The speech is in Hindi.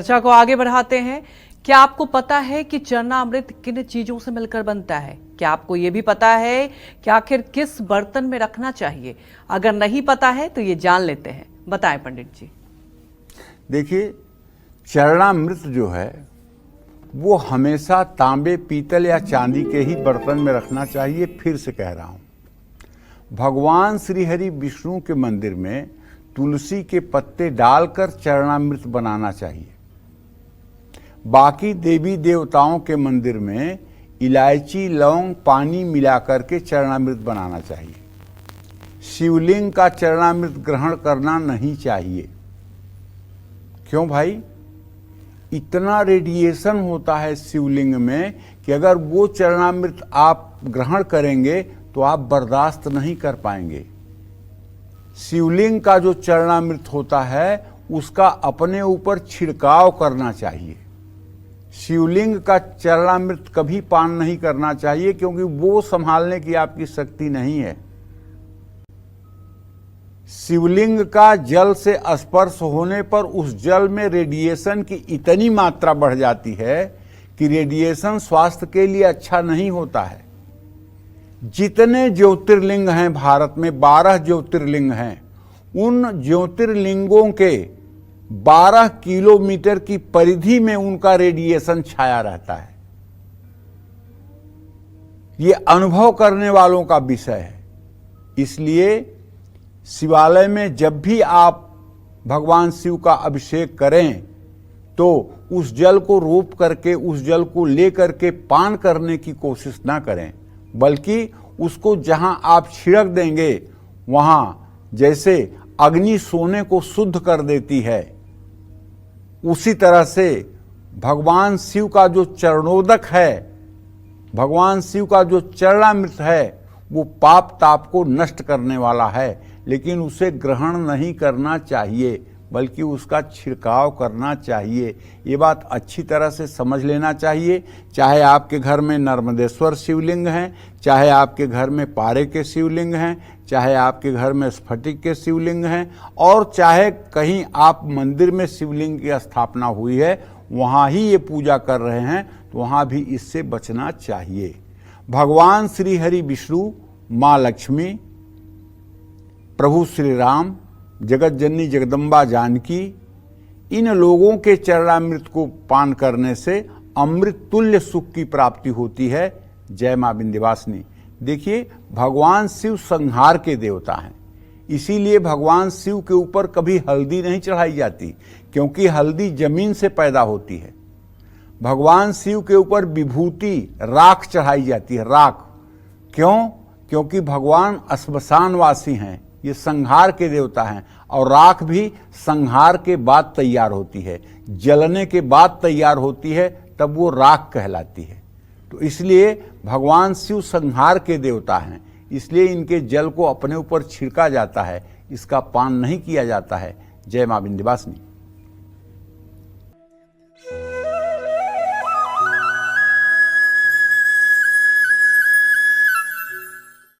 चर्चा को आगे बढ़ाते हैं। क्या आपको पता है कि चरणामृत किन चीजों से मिलकर बनता है? क्या आपको यह भी पता है कि आखिर किस बर्तन में रखना चाहिए? अगर नहीं पता है तो ये जान लेते हैं। बताएं पंडित जी। देखिए, चरणामृत जो है वो हमेशा तांबे, पीतल या चांदी के ही बर्तन में रखना चाहिए। फिर से कह रहा हूं, भगवान श्री हरि विष्णु के मंदिर में तुलसी के पत्ते डालकर चरणामृत बनाना चाहिए। बाकी देवी देवताओं के मंदिर में इलायची, लौंग, पानी मिलाकर के चरणामृत बनाना चाहिए। शिवलिंग का चरणामृत ग्रहण करना नहीं चाहिए। क्यों भाई? इतना रेडिएशन होता है शिवलिंग में कि अगर वो चरणामृत आप ग्रहण करेंगे तो आप बर्दाश्त नहीं कर पाएंगे। शिवलिंग का जो चरणामृत होता है उसका अपने ऊपर छिड़काव करना चाहिए। शिवलिंग का चरणामृत कभी पान नहीं करना चाहिए, क्योंकि वो संभालने की आपकी शक्ति नहीं है। शिवलिंग का जल से स्पर्श होने पर उस जल में रेडिएशन की इतनी मात्रा बढ़ जाती है कि रेडिएशन स्वास्थ्य के लिए अच्छा नहीं होता है। जितने ज्योतिर्लिंग हैं भारत में, 12 ज्योतिर्लिंग हैं, उन ज्योतिर्लिंगों के 12 किलोमीटर की परिधि में उनका रेडिएशन छाया रहता है। ये अनुभव करने वालों का विषय है। इसलिए शिवालय में जब भी आप भगवान शिव का अभिषेक करें तो उस जल को रोप करके, उस जल को लेकर के पान करने की कोशिश ना करें, बल्कि उसको जहां आप छिड़क देंगे वहां जैसे अग्नि सोने को शुद्ध कर देती है, उसी तरह से भगवान शिव का जो चरणोदक है, भगवान शिव का जो चरणामृत है, वो पाप ताप को नष्ट करने वाला है। लेकिन उसे ग्रहण नहीं करना चाहिए, बल्कि उसका छिड़काव करना चाहिए। ये बात अच्छी तरह से समझ लेना चाहिए। चाहे आपके घर में नर्मदेश्वर शिवलिंग हैं, चाहे आपके घर में पारे के शिवलिंग हैं, चाहे आपके घर में स्फटिक के शिवलिंग हैं, और चाहे कहीं आप मंदिर में शिवलिंग की स्थापना हुई है, वहाँ ही ये पूजा कर रहे हैं, तो वहाँ भी इससे बचना चाहिए। भगवान श्री हरि विष्णु, माँ लक्ष्मी, प्रभु श्री राम, जगत जननी जगदम्बा जानकी, इन लोगों के चरणामृत को पान करने से अमृत तुल्य सुख की प्राप्ति होती है। जय मां विंध्यवासिनी। देखिए, भगवान शिव संहार के देवता हैं, इसीलिए भगवान शिव के ऊपर कभी हल्दी नहीं चढ़ाई जाती, क्योंकि हल्दी जमीन से पैदा होती है। भगवान शिव के ऊपर विभूति, राख चढ़ाई जाती है। राख क्यों? क्योंकि भगवान श्मशानवासी हैं, ये संहार के देवता हैं, और राख भी संहार के बाद तैयार होती है, जलने के बाद तैयार होती है, तब वो राख कहलाती है। तो इसलिए भगवान शिव संहार के देवता हैं, इसलिए इनके जल को अपने ऊपर छिड़का जाता है, इसका पान नहीं किया जाता है। जय मां विंध्यवासिनी।